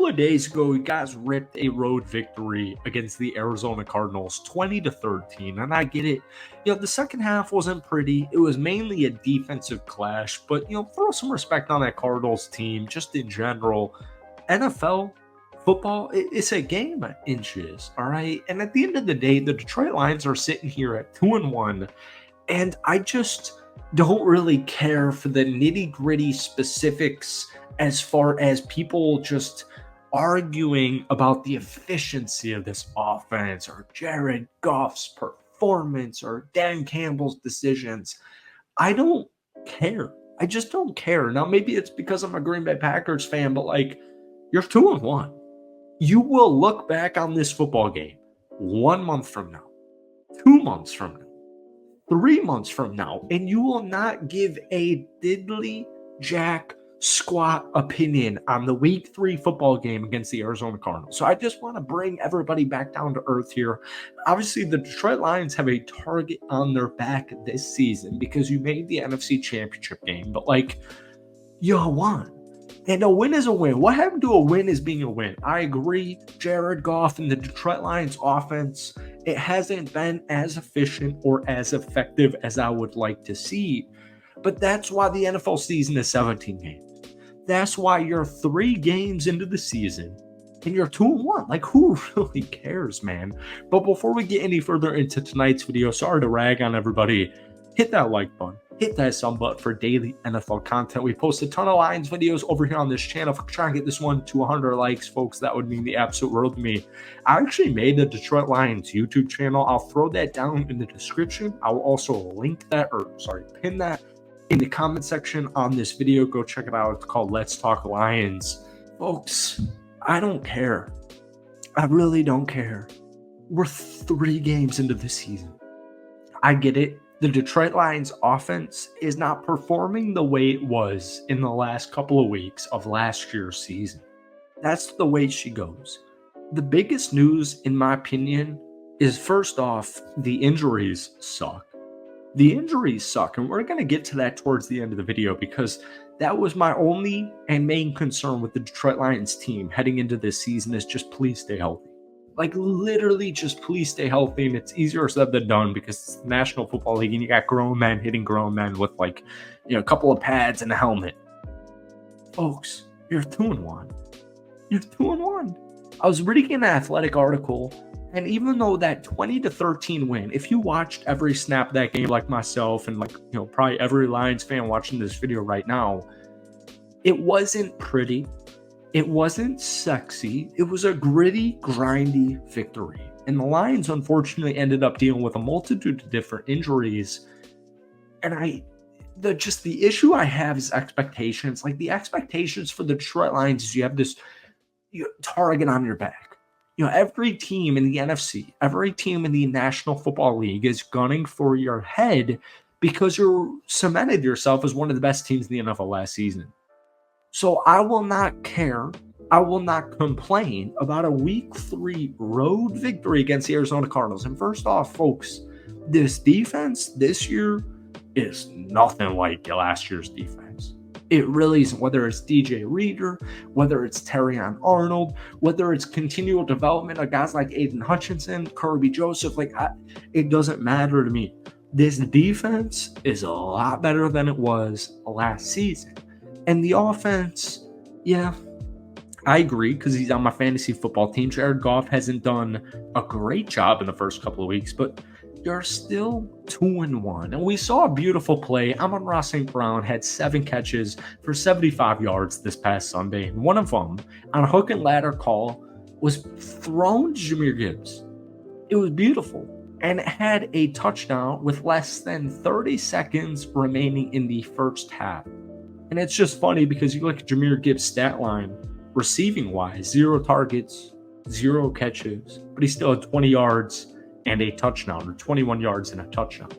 couple of days ago, you guys ripped a road victory against the Arizona Cardinals 20-13. And I get it. The second half wasn't pretty. It was mainly a defensive clash. But, throw some respect on that Cardinals team just in general. NFL football, it's a game of inches, all right? And at the end of the day, the Detroit Lions are sitting here at 2-1. And I just don't really care for the nitty-gritty specifics as far as people just arguing about the efficiency of this offense or Jared Goff's performance or Dan Campbell's decisions. I don't care. I just don't care. Now, maybe it's because I'm a Green Bay Packers fan, but you're 2-1. You will look back on this football game 1 month from now, 2 months from now, 3 months from now, and you will not give a diddly jack squat opinion on the week 3 football game against the Arizona Cardinals. So I just want to bring everybody back down to earth here. Obviously, the Detroit Lions have a target on their back this season because you made the NFC Championship game, but you won. And a win is a win. What happened to a win is being a win. I agree. Jared Goff and the Detroit Lions offense, it hasn't been as efficient or as effective as I would like to see. But that's why the NFL season is 17 games. That's why you're 3 games into the season and you're 2-1. Who really cares, man? But before we get any further into tonight's video, sorry to rag on everybody. Hit that like button. Hit that sub button for daily NFL content. We post a ton of Lions videos over here on this channel. If we try and get this one to 100 likes, folks, that would mean the absolute world to me. I actually made the Detroit Lions YouTube channel. I'll throw that down in the description. I will also pin that in the comment section on this video. Go check it out. It's called Let's Talk Lions. Folks, I don't care. I really don't care. We're 3 games into the season. I get it. The Detroit Lions offense is not performing the way it was in the last couple of weeks of last year's season. That's the way she goes. The biggest news, in my opinion, is first off, the injuries suck. The injuries suck, and we're going to get to that towards the end of the video because that was my only and main concern with the Detroit Lions team heading into this season is just please stay healthy. Literally just please stay healthy, and it's easier said than done because it's the National Football League and you got grown men hitting grown men with a couple of pads and a helmet. Folks, you're 2-1. You're 2-1. I was reading an Athletic article, and even though that 20-13 win, if you watched every snap of that game like myself and probably every Lions fan watching this video right now, it wasn't pretty. It wasn't sexy. It was a gritty, grindy victory. And the Lions, unfortunately, ended up dealing with a multitude of different injuries. And the issue I have is expectations. The expectations for the Detroit Lions is you have this target on your back. Every team in the NFC, every team in the National Football League is gunning for your head because you cemented yourself as one of the best teams in the NFL last season. So I will not care. I will not complain about a week 3 road victory against the Arizona Cardinals. And first off, folks, this defense this year is nothing like last year's defense. It really isn't, whether it's DJ Reader, whether it's Terrion Arnold, whether it's continual development of guys like Aiden Hutchinson, Kirby Joseph. It doesn't matter to me. This defense is a lot better than it was last season. And the offense, yeah, I agree because he's on my fantasy football team. Jared Goff hasn't done a great job in the first couple of weeks, but you're still 2-1. And we saw a beautiful play. Amon-Ra St. Brown had 7 catches for 75 yards this past Sunday. And one of them, on a hook and ladder call, was thrown to Jahmyr Gibbs. It was beautiful. And it had a touchdown with less than 30 seconds remaining in the first half. And it's just funny because you look at Jahmyr Gibbs' stat line, receiving-wise, 0 targets, 0 catches, but he still had 20 yards and a touchdown, or 21 yards and a touchdown.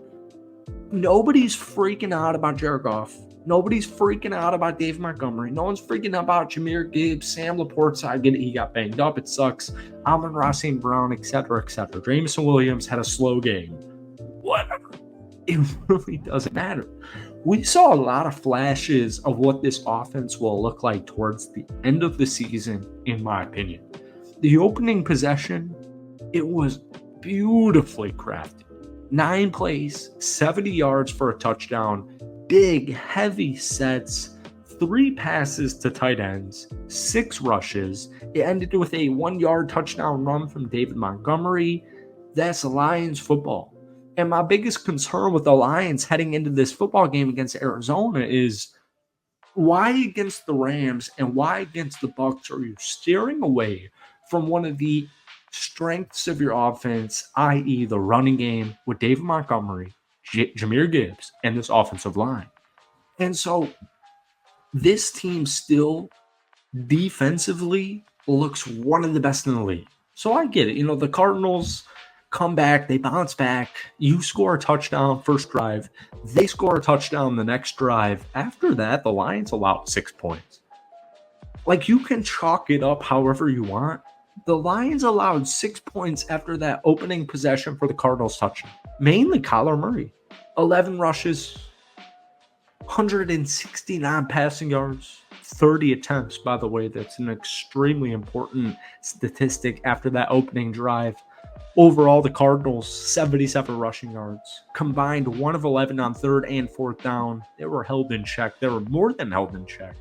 Nobody's freaking out about Jared Goff. Nobody's freaking out about Dave Montgomery. No one's freaking out about Jahmyr Gibbs, Sam Laporte. I get it, he got banged up. It sucks. Amon-Ra St. Brown, etc., etc. Jameson Williams had a slow game. Whatever. It really doesn't matter. We saw a lot of flashes of what this offense will look like towards the end of the season, in my opinion. The opening possession, it was beautifully crafted. 9 plays, 70 yards for a touchdown, big, heavy sets, 3 passes to tight ends, 6 rushes. It ended with a 1-yard touchdown run from David Montgomery. That's Lions football. And my biggest concern with the Lions heading into this football game against Arizona is why against the Rams and why against the Bucs are you steering away from one of the strengths of your offense, i.e. the running game with David Montgomery, Jahmyr Gibbs, and this offensive line? And so this team still defensively looks one of the best in the league. So I get it. The Cardinals come back, they bounce back. You score a touchdown first drive. They score a touchdown the next drive. After that, the Lions allowed 6 points. Like, you can chalk it up however you want. The Lions allowed 6 points after that opening possession for the Cardinals touchdown. Mainly Kyler Murray. 11 rushes, 169 passing yards, 30 attempts, by the way. That's an extremely important statistic after that opening drive. Overall, the Cardinals, 77 rushing yards, combined 1 of 11 on 3rd and 4th down. They were held in check. They were more than held in check.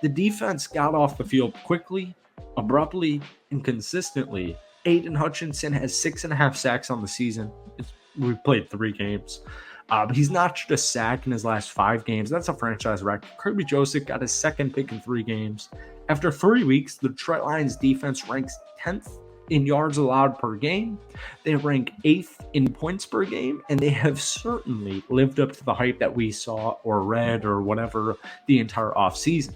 The defense got off the field quickly, abruptly, and consistently. Aiden Hutchinson has 6.5 sacks on the season. We've played 3 games. But he's notched a sack in his last 5 games. That's a franchise record. Kirby Joseph got his 2nd pick in 3 games. After 3 weeks, the Detroit Lions defense ranks 10th in yards allowed per game. They rank 8th in points per game, and they have certainly lived up to the hype that we saw or read or whatever the entire offseason.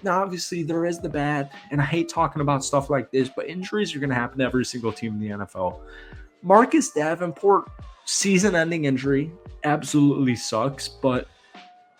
Now, obviously, there is the bad, and I hate talking about stuff like this, but injuries are going to happen to every single team in the NFL. Marcus Davenport, season-ending injury, absolutely sucks, but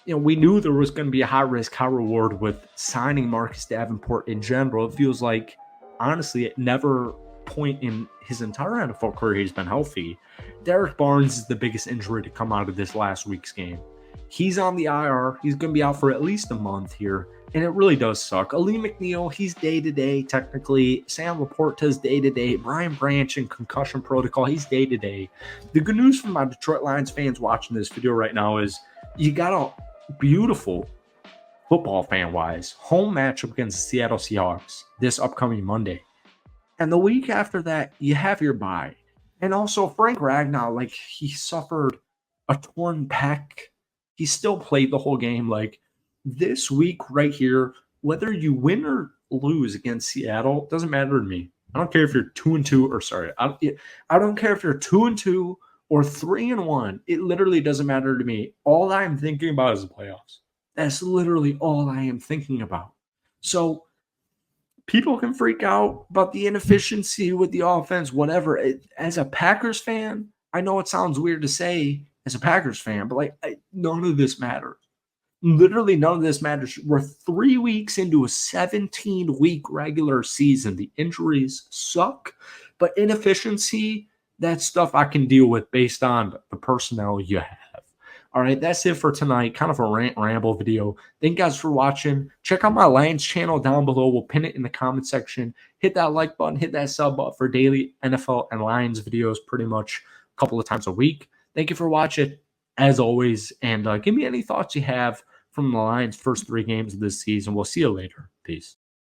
we knew there was going to be a high risk, high reward with signing Marcus Davenport in general. It feels like, honestly, at never point in his entire NFL career he's been healthy. Derek Barnes is the biggest injury to come out of this last week's game. He's on the IR. He's going to be out for at least a month here, and it really does suck. Ali McNeil, he's day-to-day technically. Sam Laporta's day-to-day. Brian Branch in concussion protocol, he's day-to-day. The good news for my Detroit Lions fans watching this video right now is you got a beautiful, football fan-wise, home matchup against the Seattle Seahawks this upcoming Monday. And the week after that, you have your bye. And also, Frank Ragnow, he suffered a torn pec. He still played the whole game. This week right here, whether you win or lose against Seattle, doesn't matter to me. I don't care if you're 2-2 or sorry. I don't care if you're 2-2 or 3-1. It literally doesn't matter to me. All I'm thinking about is the playoffs. That's literally all I am thinking about. So people can freak out about the inefficiency with the offense, whatever. As a Packers fan, I know it sounds weird to say as a Packers fan, but none of this matters. Literally none of this matters. We're 3 weeks into a 17-week regular season. The injuries suck, but inefficiency, that's stuff I can deal with based on the personnel you have. All right, that's it for tonight. Kind of a rant ramble video. Thank you guys for watching. Check out my Lions channel down below. We'll pin it in the comment section. Hit that like button. Hit that sub button for daily NFL and Lions videos pretty much a couple of times a week. Thank you for watching, as always. And give me any thoughts you have from the Lions' first 3 games of this season. We'll see you later. Peace.